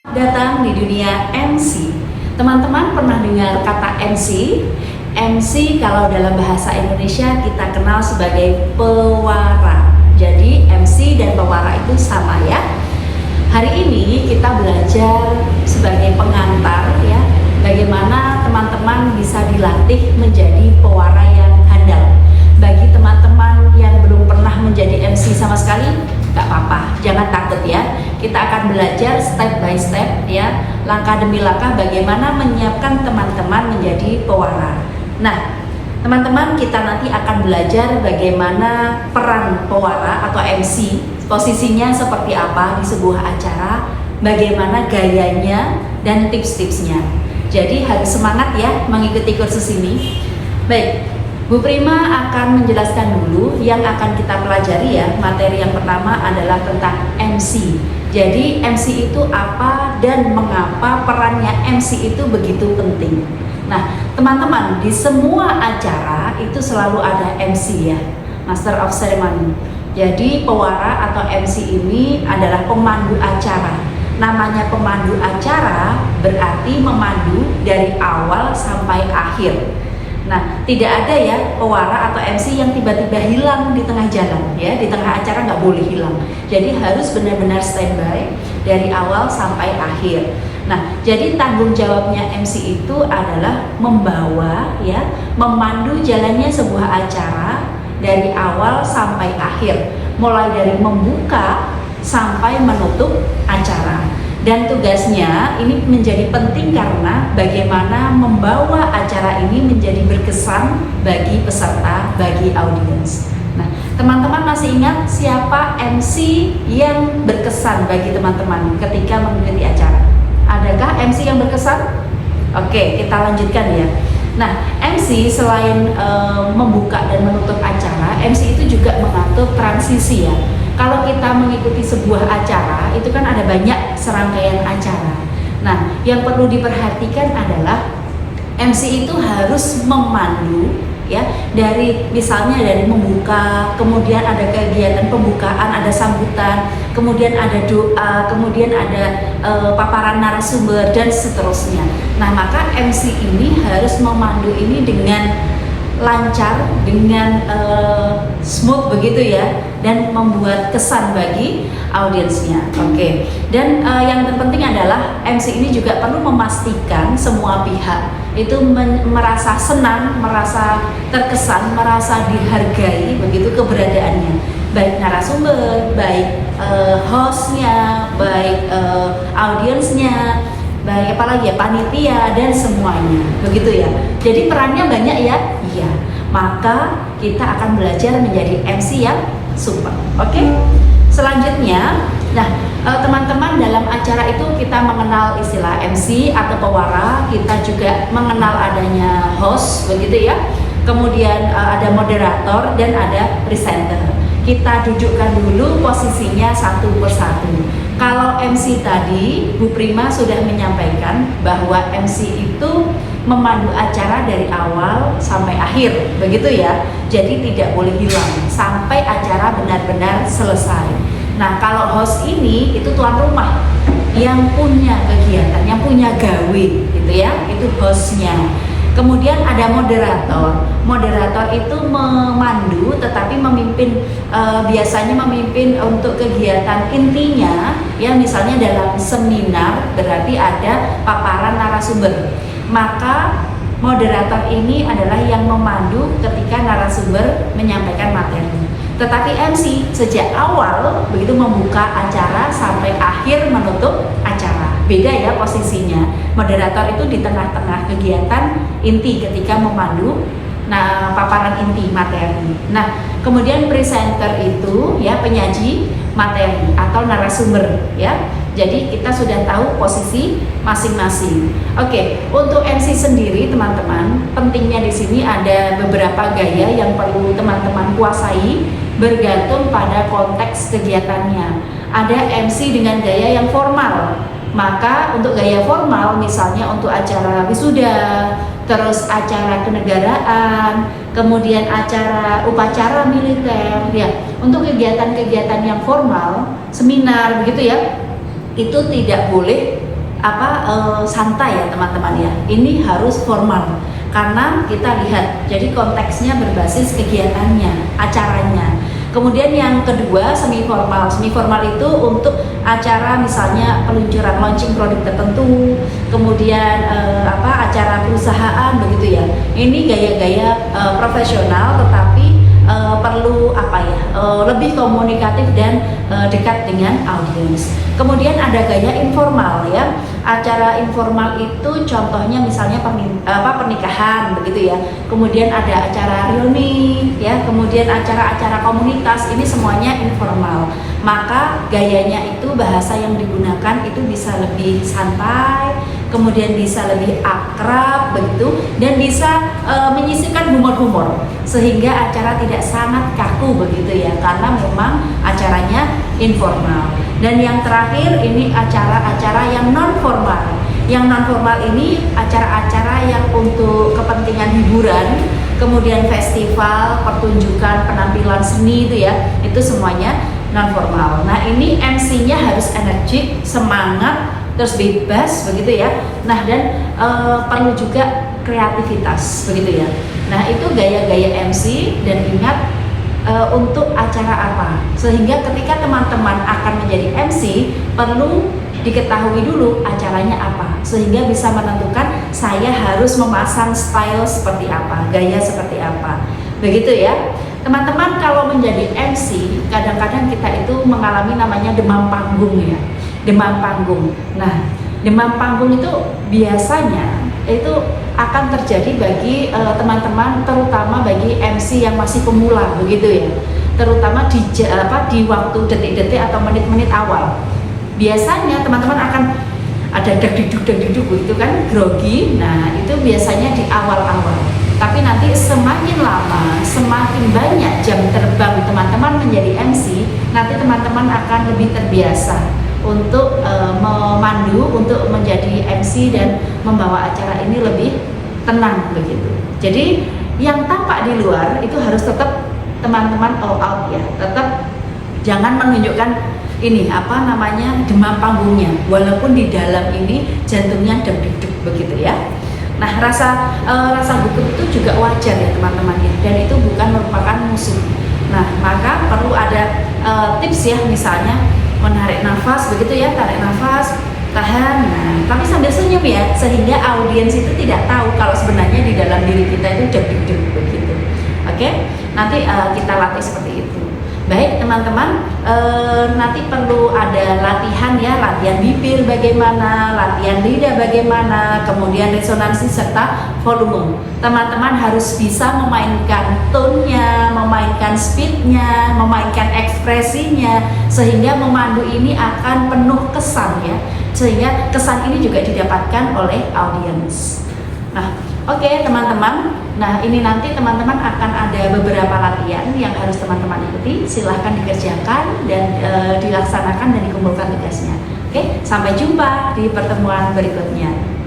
Datang di dunia MC. Teman-teman pernah dengar kata MC? MC kalau dalam bahasa Indonesia kita kenal sebagai pewara. Jadi MC dan pewara itu sama ya. Hari ini kita belajar sebagai pengantar ya, bagaimana teman-teman bisa dilatih menjadi pewara yang handal. Bagi teman-teman yang belum pernah menjadi MC sama sekali, gak apa-apa, jangan takut ya. Kita akan belajar step by step ya, langkah demi langkah bagaimana menyiapkan teman-teman menjadi pewara. Nah, teman-teman kita nanti akan belajar bagaimana peran pewara atau MC, posisinya seperti apa di sebuah acara, bagaimana gayanya dan tips-tipsnya. Jadi harus semangat ya mengikuti kursus ini. Baik, Bu Prima akan menjelaskan dulu yang akan kita pelajari ya. Materi yang pertama adalah tentang MC. Jadi MC itu apa dan mengapa perannya MC itu begitu penting. Nah, teman-teman, di semua acara itu selalu ada MC ya, Master of Ceremony. Jadi pewara atau MC ini adalah pemandu acara. Namanya pemandu acara berarti memandu dari awal sampai akhir. Nah, tidak ada ya pewara atau MC yang tiba-tiba hilang di tengah jalan ya, di tengah acara nggak boleh hilang. Jadi harus benar-benar standby dari awal sampai akhir. Nah, jadi tanggung jawabnya MC itu adalah membawa ya, memandu jalannya sebuah acara dari awal sampai akhir, mulai dari membuka sampai menutup acara. Dan tugasnya ini menjadi penting karena bagaimana membawa acara ini menjadi berkesan bagi peserta, bagi audiens. Nah, teman-teman masih ingat siapa MC yang berkesan bagi teman-teman ketika mengikuti acara? Adakah MC yang berkesan? Oke, kita lanjutkan ya. Nah, MC selain membuka dan menutup acara, MC itu juga mengatur transisi ya. Kalau kita mengikuti sebuah acara, itu kan ada banyak serangkaian acara. Nah, yang perlu diperhatikan adalah MC itu harus memandu ya, dari misalnya dari membuka, kemudian ada kegiatan pembukaan, ada sambutan, kemudian ada doa, kemudian ada paparan narasumber dan seterusnya. Nah, maka MC ini harus memandu ini dengan lancar, dengan smooth begitu ya, dan membuat kesan bagi audiensnya. Oke. Dan yang terpenting adalah MC ini juga perlu memastikan semua pihak itu merasa senang, merasa terkesan, merasa dihargai begitu keberadaannya, baik narasumber, baik hostnya, baik audiensnya, baik apalagi ya panitia dan semuanya begitu ya. Jadi perannya banyak ya. Iya. Maka kita akan belajar menjadi MC yang super. Oke? Selanjutnya, nah teman-teman, dalam acara itu kita mengenal istilah MC atau pewara, kita juga mengenal adanya host begitu ya. Kemudian ada moderator dan ada presenter. Kita dudukkan dulu posisinya satu persatu. Kalau MC tadi, Bu Prima sudah menyampaikan bahwa MC itu memandu acara dari awal sampai akhir, begitu ya. Jadi tidak boleh hilang sampai acara benar-benar selesai. Nah, kalau host ini itu tuan rumah yang punya kegiatan, yang punya gawe, gitu ya. Itu hostnya. Kemudian ada moderator. Moderator itu memandu tetapi memimpin, biasanya memimpin untuk kegiatan intinya ya, misalnya dalam seminar berarti ada paparan narasumber. Maka moderator ini adalah yang memandu ketika narasumber menyampaikan materi. Tetapi MC sejak awal begitu membuka acara sampai akhir menutup acara. Beda ya posisinya. Moderator itu di tengah-tengah kegiatan inti ketika memandu paparan inti materi. Nah, kemudian presenter itu ya penyaji materi atau narasumber ya. Jadi kita sudah tahu posisi masing-masing. Oke, untuk MC sendiri teman-teman, pentingnya di sini ada beberapa gaya yang perlu teman-teman kuasai bergantung pada konteks kegiatannya. Ada MC dengan gaya yang formal. Maka untuk gaya formal misalnya untuk acara wisuda, terus acara kenegaraan, kemudian acara upacara militer ya. Untuk kegiatan-kegiatan yang formal, seminar begitu ya, itu tidak boleh santai ya teman-teman ya. Ini harus formal karena kita lihat jadi konteksnya berbasis kegiatannya, acaranya. Kemudian yang kedua semi formal. Semi formal itu untuk acara misalnya peluncuran launching produk tertentu, kemudian acara perusahaan begitu ya. Ini gaya-gaya profesional tetapi perlu lebih komunikatif dan dekat dengan audiens. Kemudian ada gaya informal ya. Acara informal itu contohnya misalnya pernikahan begitu ya. Kemudian ada acara reuni ya, kemudian acara-acara komunitas, ini semuanya informal. Maka gayanya itu bahasa yang digunakan itu bisa lebih santai, kemudian bisa lebih akrab begitu, dan bisa menyisipkan humor-humor sehingga acara tidak sangat kaku begitu ya, karena memang acaranya informal. Dan yang terakhir ini acara-acara yang non formal. Yang non formal ini acara-acara yang untuk kepentingan hiburan, kemudian festival, pertunjukan, penampilan seni itu ya, itu semuanya non formal. Nah ini MC-nya harus energik, semangat, terus bebas begitu ya. Nah dan perlu juga kreativitas begitu ya. Nah itu gaya-gaya MC, dan ingat untuk acara apa, sehingga ketika teman-teman akan menjadi MC perlu diketahui dulu acaranya apa, sehingga bisa menentukan saya harus memasang style seperti apa, gaya seperti apa begitu ya teman-teman. Kalau menjadi MC kadang-kadang kita itu mengalami namanya demam panggung ya, demam panggung. Nah demam panggung itu biasanya itu akan terjadi bagi teman-teman, terutama bagi MC yang masih pemula begitu ya, terutama di waktu detik-detik atau menit-menit awal. Biasanya teman-teman akan ada deg-deg begitu kan, grogi. Nah itu biasanya di awal-awal, tapi nanti semakin lama, semakin banyak jam terbang teman-teman menjadi MC, nanti teman-teman akan lebih terbiasa untuk memandu, untuk menjadi MC dan membawa acara ini lebih tenang begitu. Jadi yang tampak di luar itu harus tetap teman-teman all out ya, tetap jangan menunjukkan ini demam panggungnya, walaupun di dalam ini jantungnya deg-deg begitu ya. Nah rasa gugup itu juga wajar ya teman-teman ya, dan itu bukan merupakan musuh. Nah maka perlu ada tips ya, misalnya menarik nafas begitu ya, tarik nafas, tahan, nah tapi sambil senyum ya, sehingga audiens itu tidak tahu kalau sebenarnya di dalam diri kita itu deg-deg begitu. Oke, nanti kita latih seperti itu. Baik teman-teman, nanti perlu ada latihan ya, latihan bibir bagaimana, latihan lidah bagaimana, kemudian resonansi serta volume. Teman-teman harus bisa memainkan tone-nya, memainkan speed-nya, memainkan ekspresinya, sehingga memandu ini akan penuh kesan ya, sehingga kesan ini juga didapatkan oleh audiens. Nah oke teman-teman, nah ini nanti teman-teman akan ada beberapa latihan yang harus teman-teman ikuti. Silahkan dikerjakan dan dilaksanakan dan dikumpulkan tugasnya. Oke, sampai jumpa di pertemuan berikutnya.